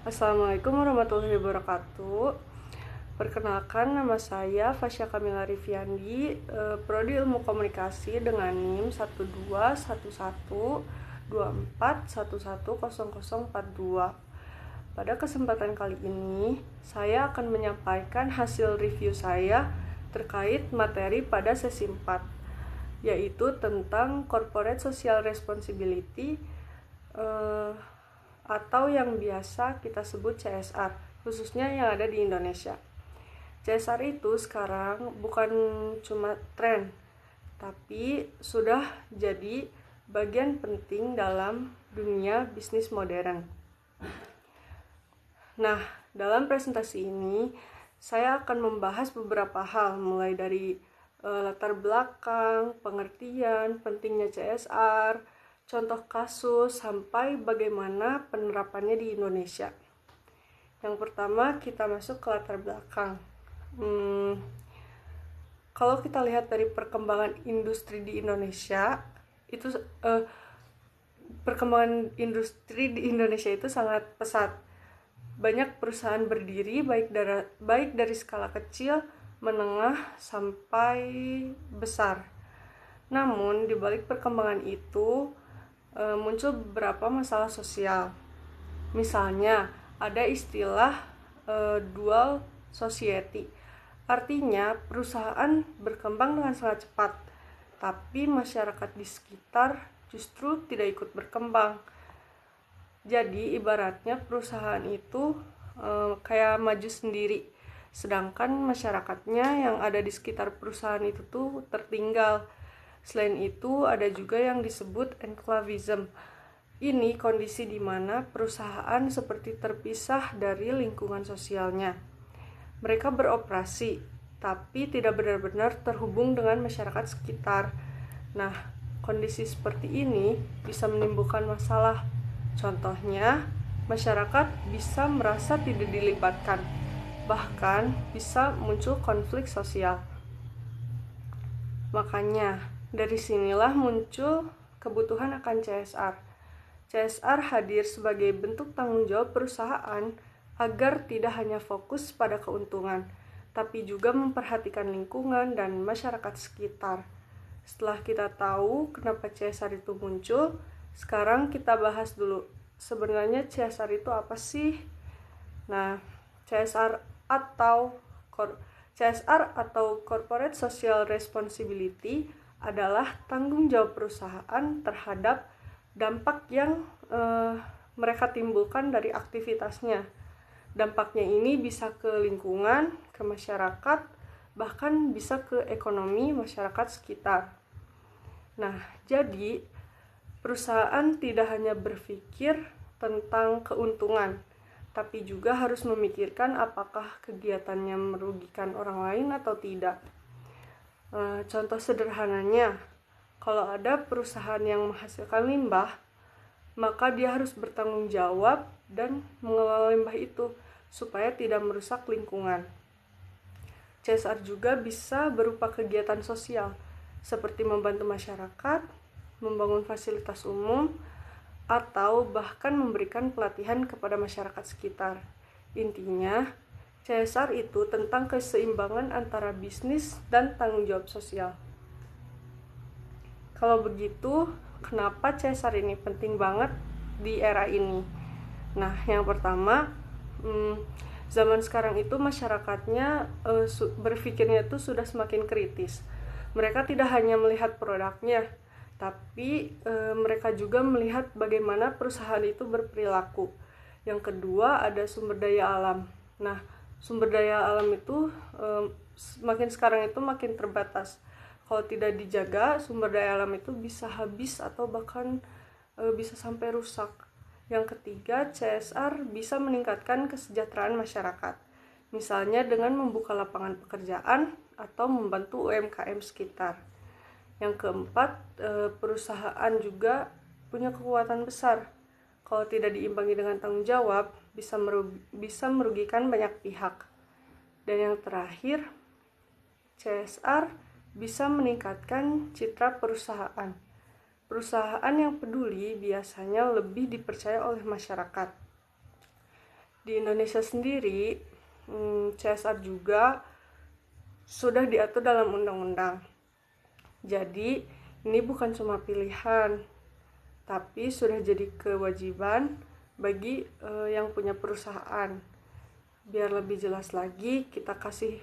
Assalamualaikum warahmatullahi wabarakatuh. Perkenalkan, nama saya Fasya Kamila Rifiandi, Prodi Ilmu Komunikasi dengan NIM 1211224110042. Pada kesempatan kali ini, saya akan menyampaikan hasil review saya terkait materi pada sesi 4, yaitu tentang Corporate Social Responsibility atau yang biasa kita sebut CSR, khususnya yang ada di Indonesia. CSR itu sekarang bukan cuma tren, tapi sudah jadi bagian penting dalam dunia bisnis modern. Nah, dalam presentasi ini saya akan membahas beberapa hal, mulai dari latar belakang, pengertian, pentingnya CSR, contoh kasus, sampai bagaimana penerapannya di Indonesia. Yang pertama, kita masuk ke latar belakang. Kalau kita lihat dari perkembangan industri di Indonesia, itu perkembangan industri di Indonesia itu sangat pesat. Banyak perusahaan berdiri baik dari skala kecil, menengah, sampai besar. Namun, di balik perkembangan itu muncul beberapa masalah sosial. Misalnya, ada istilah dual society. Artinya, perusahaan berkembang dengan sangat cepat, tapi masyarakat di sekitar justru tidak ikut berkembang. Jadi, ibaratnya perusahaan itu kayak maju sendiri, sedangkan masyarakatnya yang ada di sekitar perusahaan itu tuh tertinggal. Selain itu, ada juga yang disebut enclavism. Ini kondisi di mana perusahaan seperti terpisah dari lingkungan sosialnya. Mereka beroperasi, tapi tidak benar-benar terhubung dengan masyarakat sekitar. Nah, kondisi seperti ini bisa menimbulkan masalah. Contohnya, masyarakat bisa merasa tidak dilibatkan, bahkan bisa muncul konflik sosial. Makanya, dari sinilah muncul kebutuhan akan CSR. CSR hadir sebagai bentuk tanggung jawab perusahaan agar tidak hanya fokus pada keuntungan, tapi juga memperhatikan lingkungan dan masyarakat sekitar. Setelah kita tahu kenapa CSR itu muncul, sekarang kita bahas dulu, sebenarnya CSR itu apa sih? Nah, CSR atau Corporate Social Responsibility adalah tanggung jawab perusahaan terhadap dampak yang mereka timbulkan dari aktivitasnya. Dampaknya ini bisa ke lingkungan, ke masyarakat, bahkan bisa ke ekonomi masyarakat sekitar. Nah, jadi perusahaan tidak hanya berpikir tentang keuntungan, tapi juga harus memikirkan apakah kegiatannya merugikan orang lain atau tidak. Contoh sederhananya, kalau ada perusahaan yang menghasilkan limbah, maka dia harus bertanggung jawab dan mengelola limbah itu supaya tidak merusak lingkungan. CSR juga bisa berupa kegiatan sosial, seperti membantu masyarakat, membangun fasilitas umum, atau bahkan memberikan pelatihan kepada masyarakat sekitar. Intinya, CSR itu tentang keseimbangan antara bisnis dan tanggung jawab sosial. Kalau begitu, kenapa CSR ini penting banget di era ini? Nah, yang pertama, zaman sekarang itu masyarakatnya berpikirnya itu sudah semakin kritis. Mereka tidak hanya melihat produknya, tapi mereka juga melihat bagaimana perusahaan itu berperilaku. Yang kedua, ada sumber daya alam. Nah, sumber daya alam itu makin sekarang itu makin terbatas. Kalau tidak dijaga, sumber daya alam itu bisa habis atau bahkan bisa sampai rusak. Yang ketiga, CSR bisa meningkatkan kesejahteraan masyarakat, misalnya dengan membuka lapangan pekerjaan atau membantu UMKM sekitar. Yang keempat, perusahaan juga punya kekuatan besar. Kalau tidak diimbangi dengan tanggung jawab, bisa merugikan banyak pihak. Dan yang terakhir, CSR bisa meningkatkan citra perusahaan. Perusahaan yang peduli biasanya lebih dipercaya oleh masyarakat. Di Indonesia sendiri, CSR juga sudah diatur dalam undang-undang. Jadi, ini bukan cuma pilihan, tapi sudah jadi kewajiban bagi yang punya perusahaan. Biar lebih jelas lagi, kita kasih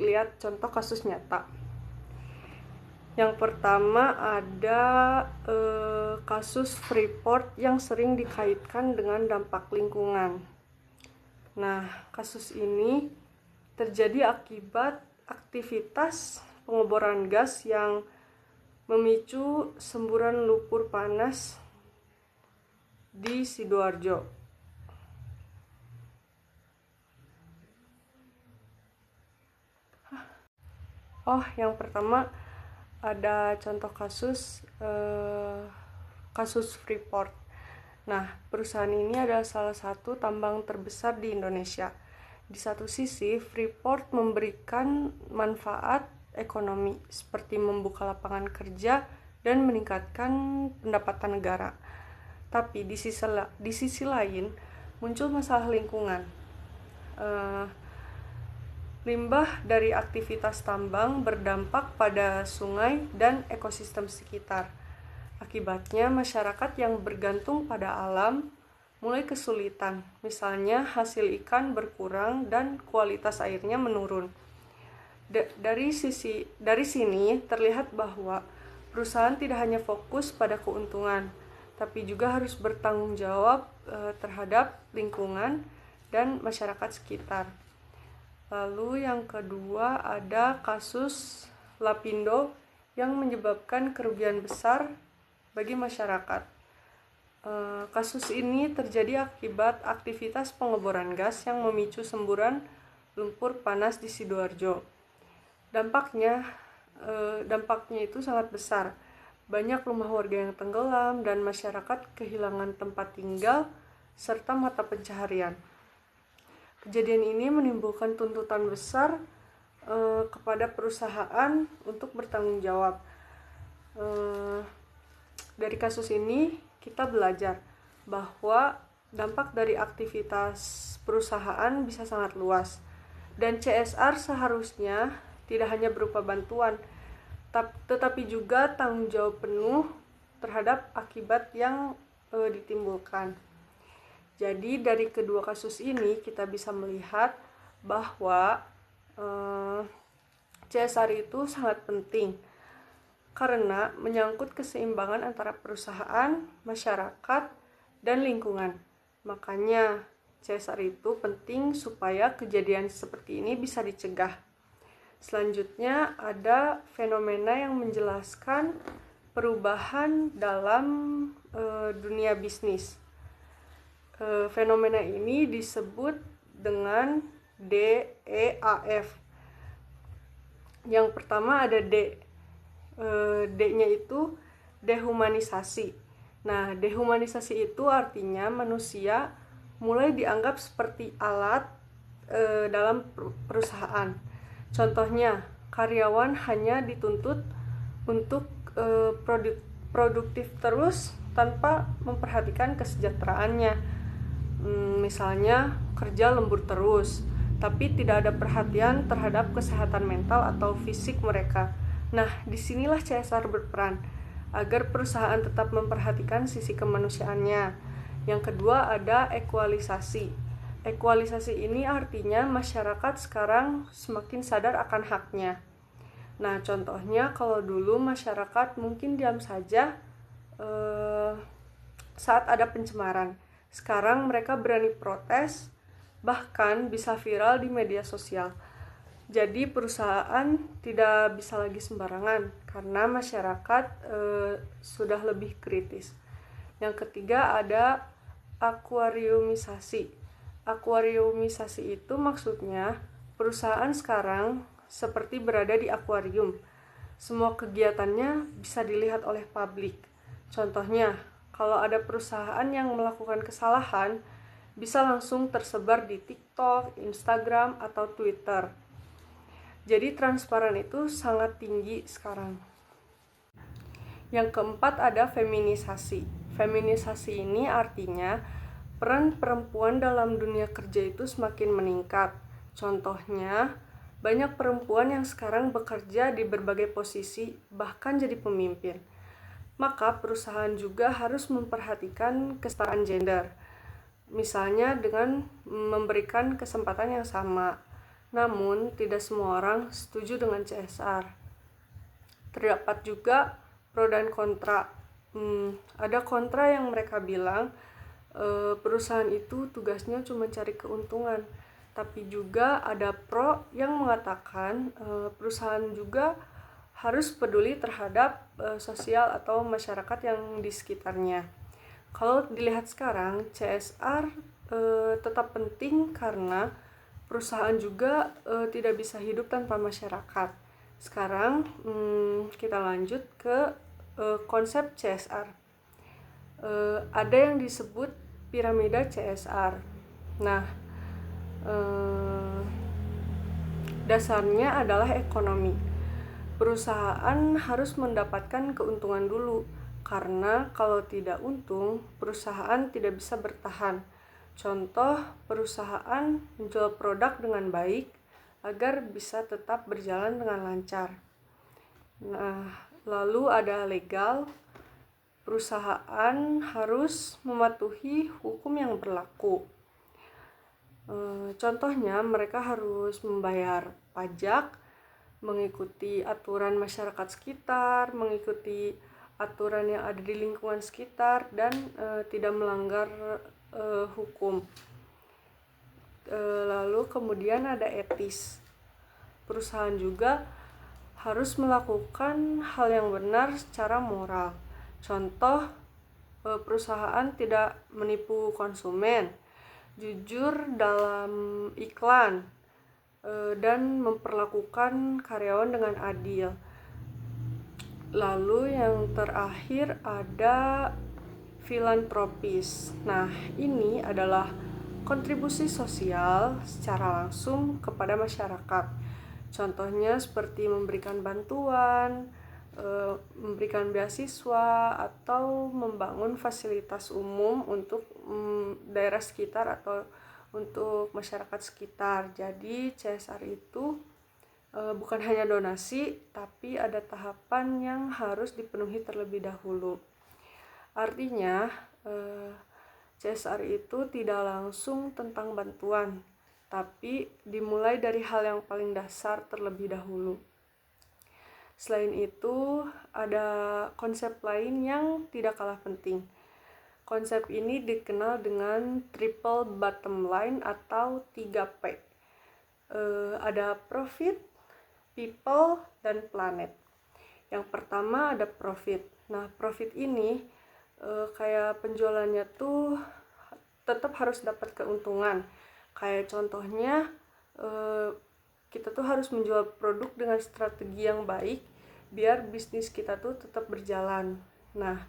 lihat contoh kasus nyata. Yang pertama ada kasus Freeport yang sering dikaitkan dengan dampak lingkungan. Nah, kasus ini terjadi akibat aktivitas pengeboran gas yang memicu semburan lumpur panas di Sidoarjo. Yang pertama ada contoh kasus Freeport. Nah, perusahaan ini adalah salah satu tambang terbesar di Indonesia. Di satu sisi, Freeport memberikan manfaat ekonomi seperti membuka lapangan kerja dan meningkatkan pendapatan negara. Tapi di sisi lain muncul masalah lingkungan. Limbah dari aktivitas tambang berdampak pada sungai dan ekosistem sekitar. Akibatnya masyarakat yang bergantung pada alam mulai kesulitan. Misalnya hasil ikan berkurang dan kualitas airnya menurun. Dari sini terlihat bahwa perusahaan tidak hanya fokus pada keuntungan, tapi juga harus bertanggung jawab terhadap lingkungan dan masyarakat sekitar. Lalu yang kedua ada kasus Lapindo yang menyebabkan kerugian besar bagi masyarakat. Kasus ini terjadi akibat aktivitas pengeboran gas yang memicu semburan lumpur panas di Sidoarjo. Dampaknya itu sangat besar. Banyak rumah warga yang tenggelam dan masyarakat kehilangan tempat tinggal serta mata pencaharian. Kejadian ini menimbulkan tuntutan besar kepada perusahaan untuk bertanggung jawab. Dari kasus ini kita belajar bahwa dampak dari aktivitas perusahaan bisa sangat luas. Dan CSR seharusnya tidak hanya berupa bantuan, tetapi juga tanggung jawab penuh terhadap akibat yang ditimbulkan. Jadi dari kedua kasus ini kita bisa melihat bahwa CSR itu sangat penting karena menyangkut keseimbangan antara perusahaan, masyarakat, dan lingkungan. Makanya CSR itu penting supaya kejadian seperti ini bisa dicegah. Selanjutnya ada fenomena yang menjelaskan perubahan dalam dunia bisnis. Fenomena ini disebut dengan DEAF. Yang pertama ada D. D-nya itu dehumanisasi. Nah, dehumanisasi itu artinya manusia mulai dianggap seperti alat dalam perusahaan. Contohnya, karyawan hanya dituntut untuk produktif terus tanpa memperhatikan kesejahteraannya. Misalnya, kerja lembur terus, tapi tidak ada perhatian terhadap kesehatan mental atau fisik mereka. Nah, disinilah CSR berperan, agar perusahaan tetap memperhatikan sisi kemanusiaannya. Yang kedua ada ekualisasi. Ekualisasi ini artinya masyarakat sekarang semakin sadar akan haknya. Nah, contohnya kalau dulu masyarakat mungkin diam saja saat ada pencemaran. Sekarang mereka berani protes, bahkan bisa viral di media sosial. Jadi perusahaan tidak bisa lagi sembarangan karena masyarakat sudah lebih kritis. Yang ketiga ada akuariumisasi. Akuariumisasi itu maksudnya perusahaan sekarang seperti berada di akuarium. Semua kegiatannya bisa dilihat oleh publik. Contohnya, kalau ada perusahaan yang melakukan kesalahan, bisa langsung tersebar di TikTok, Instagram, atau Twitter. Jadi transparan itu sangat tinggi sekarang. Yang keempat ada feminisasi. Feminisasi ini artinya peran perempuan dalam dunia kerja itu semakin meningkat. Contohnya, banyak perempuan yang sekarang bekerja di berbagai posisi, bahkan jadi pemimpin. Maka perusahaan juga harus memperhatikan kesetaraan gender, misalnya dengan memberikan kesempatan yang sama. Namun, tidak semua orang setuju dengan CSR. Terdapat juga pro dan kontra. Ada kontra yang mereka bilang perusahaan itu tugasnya cuma cari keuntungan. Tapi juga ada pro yang mengatakan perusahaan juga harus peduli terhadap sosial atau masyarakat yang di sekitarnya. Kalau dilihat sekarang, CSR tetap penting karena perusahaan juga tidak bisa hidup tanpa masyarakat. Sekarang kita lanjut ke konsep CSR. Ada yang disebut piramida CSR. Nah, dasarnya adalah ekonomi. Perusahaan harus mendapatkan keuntungan dulu, karena kalau tidak untung, perusahaan tidak bisa bertahan. Contoh, perusahaan menjual produk dengan baik agar bisa tetap berjalan dengan lancar. Nah, lalu ada legal. Perusahaan harus mematuhi hukum yang berlaku. Contohnya, mereka harus membayar pajak, mengikuti aturan masyarakat sekitar, mengikuti aturan yang ada di lingkungan sekitar, dan tidak melanggar hukum. Lalu kemudian ada etis. Perusahaan juga harus melakukan hal yang benar secara moral. Contoh, perusahaan tidak menipu konsumen, jujur dalam iklan, dan memperlakukan karyawan dengan adil. Lalu yang terakhir ada filantropis. Nah, ini adalah kontribusi sosial secara langsung kepada masyarakat. Contohnya seperti memberikan bantuan, memberikan beasiswa, atau membangun fasilitas umum untuk daerah sekitar atau untuk masyarakat sekitar. Jadi CSR itu bukan hanya donasi, tapi ada tahapan yang harus dipenuhi terlebih dahulu. Artinya CSR itu tidak langsung tentang bantuan, tapi dimulai dari hal yang paling dasar terlebih dahulu. Selain itu, ada konsep lain yang tidak kalah penting. Konsep ini dikenal dengan triple bottom line atau 3P. Ada profit, people, dan planet. Yang pertama ada profit. Nah, profit ini kayak penjualannya tuh tetap harus dapat keuntungan. Kayak contohnya kita tuh harus menjual produk dengan strategi yang baik biar bisnis kita tuh tetap berjalan. Nah,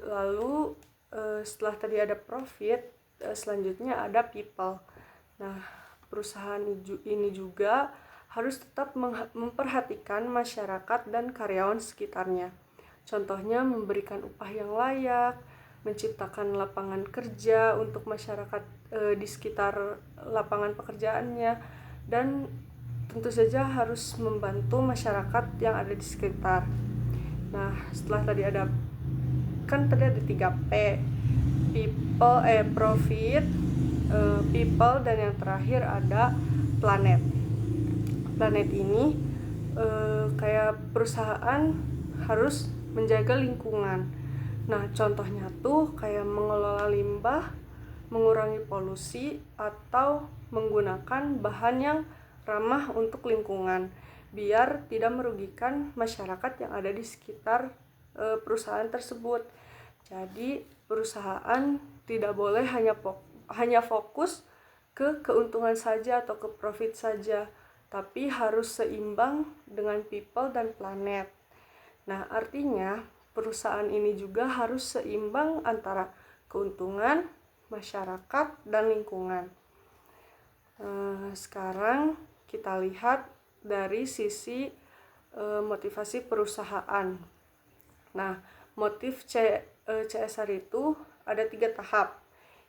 lalu setelah tadi ada profit, selanjutnya ada people. Nah, perusahaan ini juga harus tetap memperhatikan masyarakat dan karyawan sekitarnya. Contohnya memberikan upah yang layak, menciptakan lapangan kerja untuk masyarakat di sekitar lapangan pekerjaannya, dan tentu saja harus membantu masyarakat yang ada di sekitar. Nah, setelah tadi ada 3P, people, profit, people, dan yang terakhir ada planet. Planet ini kayak perusahaan harus menjaga lingkungan. Nah, contohnya tuh kayak mengelola limbah, mengurangi polusi, atau menggunakan bahan yang ramah untuk lingkungan biar tidak merugikan masyarakat yang ada di sekitar perusahaan tersebut. Jadi perusahaan tidak boleh hanya fokus ke keuntungan saja atau ke profit saja, tapi harus seimbang dengan people dan planet. Nah, artinya perusahaan ini juga harus seimbang antara keuntungan, masyarakat, dan lingkungan. Sekarang kita lihat dari sisi motivasi perusahaan. Nah, motif CSR itu ada 3 tahap.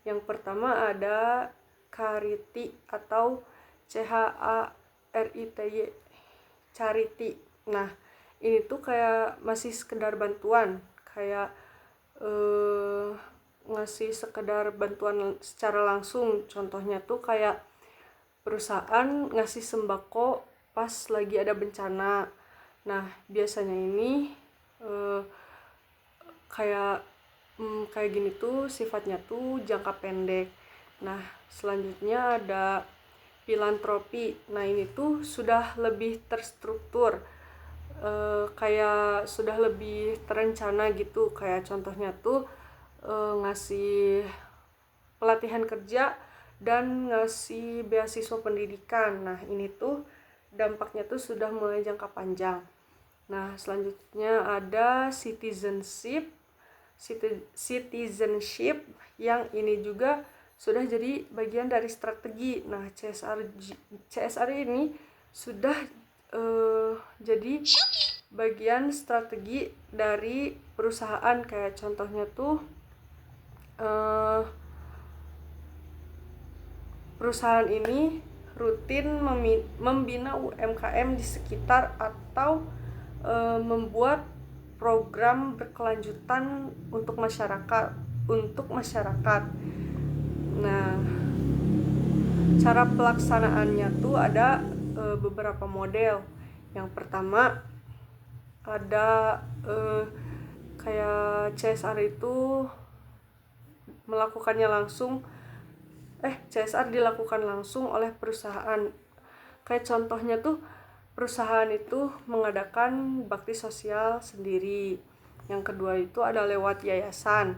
Yang pertama ada Charity atau CHARITY, Charity. Nah, ini tuh kayak masih sekedar bantuan, kayak ngasih sekedar bantuan secara langsung. Contohnya tuh kayak perusahaan ngasih sembako pas lagi ada bencana. Nah, biasanya ini kayak gini tuh sifatnya tuh jangka pendek. Nah, selanjutnya ada filantropi. Nah, ini tuh sudah lebih terstruktur, kayak sudah lebih terencana gitu. Kayak contohnya tuh ngasih pelatihan kerja dan ngasih beasiswa pendidikan. Nah, ini tuh dampaknya tuh sudah mulai jangka panjang. Nah, selanjutnya ada citizenship yang ini juga sudah jadi bagian dari strategi. Nah, CSR ini sudah jadi bagian strategi dari perusahaan. Kayak contohnya tuh perusahaan ini rutin membina UMKM di sekitar atau membuat program berkelanjutan untuk masyarakat. Nah, cara pelaksanaannya tuh ada beberapa model. Yang pertama ada kayak CSR itu CSR dilakukan langsung oleh perusahaan. Kayak contohnya tuh perusahaan itu mengadakan bakti sosial sendiri. Yang kedua itu ada lewat yayasan.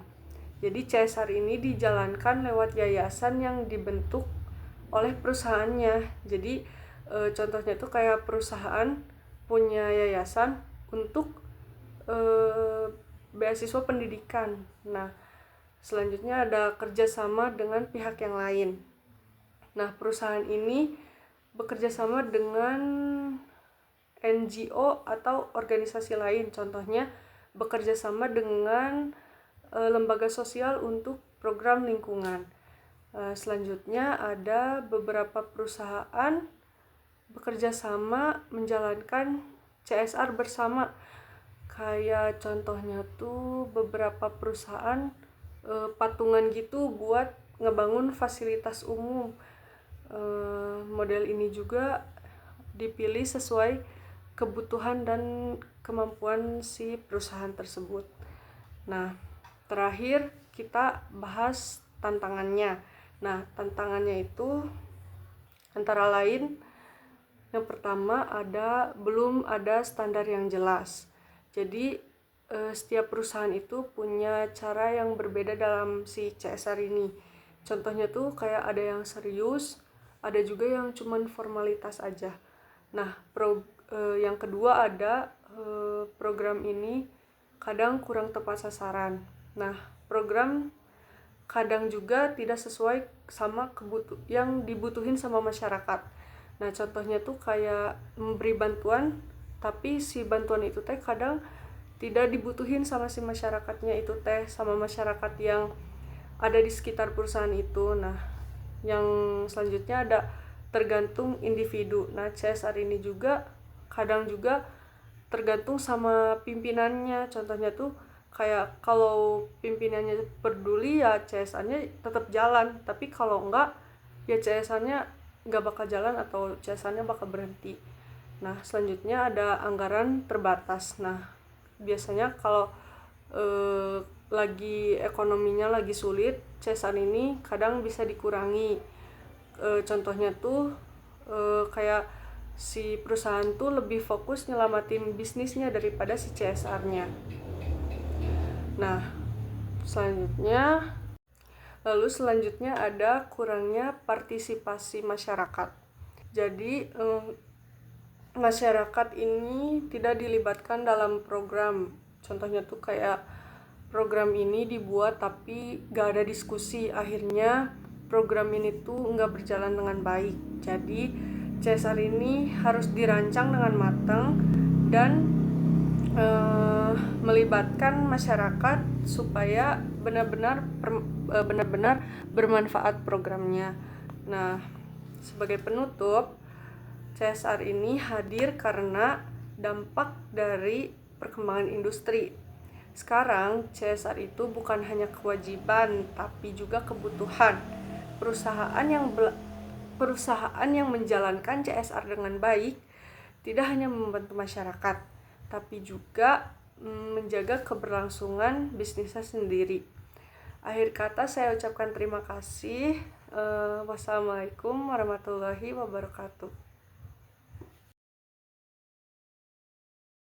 Jadi CSR ini dijalankan lewat yayasan yang dibentuk oleh perusahaannya. Jadi contohnya tuh kayak perusahaan punya yayasan untuk beasiswa pendidikan. Nah, selanjutnya ada kerjasama dengan pihak yang lain. Nah, perusahaan ini bekerjasama dengan NGO atau organisasi lain. Contohnya bekerjasama dengan lembaga sosial untuk program lingkungan. Selanjutnya ada beberapa perusahaan bekerjasama menjalankan CSR bersama. Kayak contohnya tuh beberapa perusahaan patungan gitu buat ngebangun fasilitas umum. Model ini juga dipilih sesuai kebutuhan dan kemampuan si perusahaan tersebut. Nah, terakhir kita bahas tantangannya. Nah, tantangannya itu antara lain yang pertama belum ada standar yang jelas. Jadi setiap perusahaan itu punya cara yang berbeda dalam si CSR ini. Contohnya tuh kayak ada yang serius, ada juga yang cuman formalitas aja. Nah, yang kedua ada program ini kadang kurang tepat sasaran. Nah, program kadang juga tidak sesuai sama yang dibutuhin sama masyarakat. Nah, contohnya tuh kayak memberi bantuan, tapi si bantuan itu teh kadang tidak dibutuhin sama si masyarakatnya itu teh, sama masyarakat yang ada di sekitar perusahaan itu. Nah, yang selanjutnya ada tergantung individu. Nah, CSR ini juga kadang juga tergantung sama pimpinannya. Contohnya tuh kayak kalau pimpinannya peduli ya CSR-nya tetap jalan, tapi kalau enggak ya CSR-nya enggak bakal jalan atau CSR-nya bakal berhenti. Nah, selanjutnya ada anggaran terbatas. Nah, biasanya kalau lagi ekonominya lagi sulit, CSR ini kadang bisa dikurangi. Contohnya tuh kayak si perusahaan tuh lebih fokus nyelamatin bisnisnya daripada si CSR-nya. Nah, selanjutnya ada kurangnya partisipasi masyarakat. Jadi masyarakat ini tidak dilibatkan dalam program. Contohnya tuh kayak program ini dibuat tapi gak ada diskusi. Akhirnya program ini tuh gak berjalan dengan baik. Jadi CSR ini harus dirancang dengan matang dan melibatkan masyarakat supaya benar-benar bermanfaat programnya. Nah, sebagai penutup, CSR ini hadir karena dampak dari perkembangan industri. Sekarang CSR itu bukan hanya kewajiban tapi juga kebutuhan. Perusahaan yang menjalankan CSR dengan baik tidak hanya membantu masyarakat, tapi juga menjaga keberlangsungan bisnisnya sendiri. Akhir kata saya ucapkan terima kasih. Wassalamualaikum warahmatullahi wabarakatuh.